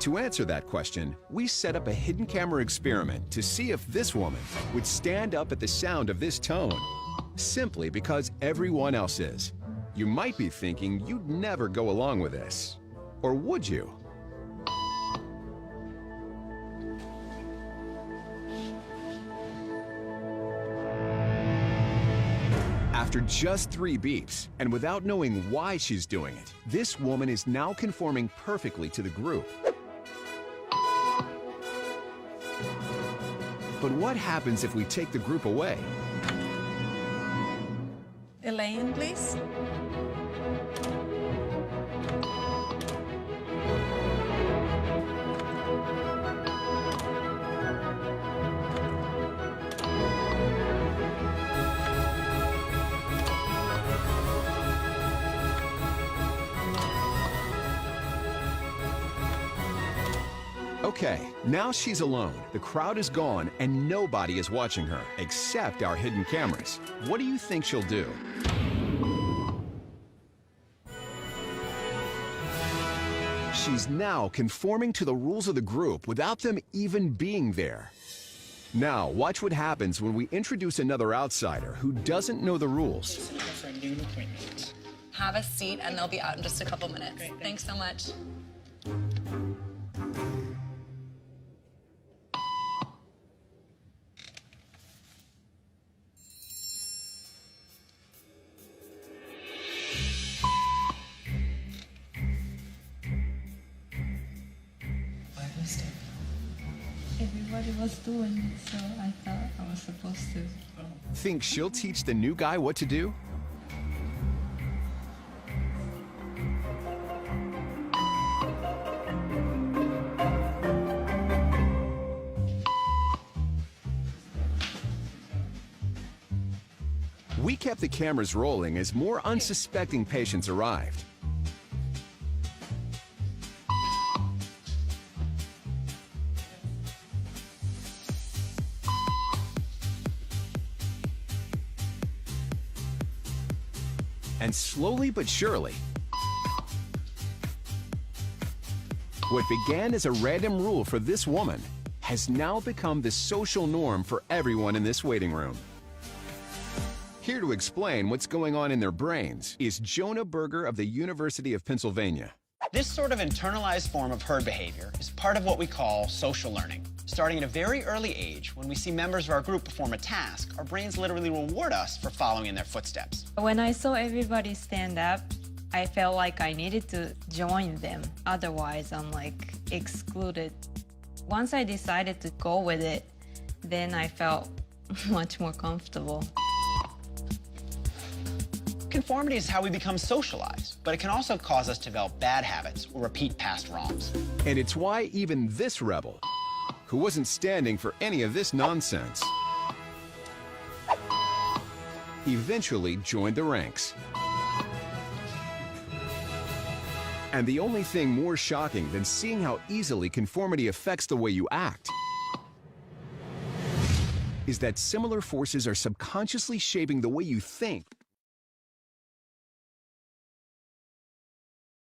To answer that question, we set up a hidden camera experiment to see if this woman would stand up at the sound of this tone, simply because everyone else is. You might be thinking you'd never go along with this. Or would you? After just 3 beeps, and without knowing why she's doing it, this woman is now conforming perfectly to the group. But what happens if we take the group away? Elaine, please. Okay, now she's alone. The crowd is gone and nobody is watching her, except our hidden cameras. What do you think she'll do? She's now conforming to the rules of the group without them even being there. Now, watch what happens when we introduce another outsider who doesn't know the rules. For a noon appointment. Have a seat and they'll be out in just a couple minutes. Great, thanks so much. Everybody was doing it, so I thought I was supposed to. Think she'll teach the new guy what to do? We kept the cameras rolling as more unsuspecting patients arrived. And slowly but surely, what began as a random rule for this woman has now become the social norm for everyone in this waiting room. Here to explain what's going on in their brains is Jonah Berger of the University of Pennsylvania. This sort of internalized form of herd behavior is part of what we call social learning. Starting at a very early age, when we see members of our group perform a task, our brains literally reward us for following in their footsteps. When I saw everybody stand up, I felt like I needed to join them. Otherwise, I'm like excluded. Once I decided to go with it, then I felt much more comfortable. Conformity is how we become socialized, but it can also cause us to develop bad habits or repeat past wrongs. And it's why even this rebel, who wasn't standing for any of this nonsense, eventually joined the ranks. And the only thing more shocking than seeing how easily conformity affects the way you act is that similar forces are subconsciously shaping the way you think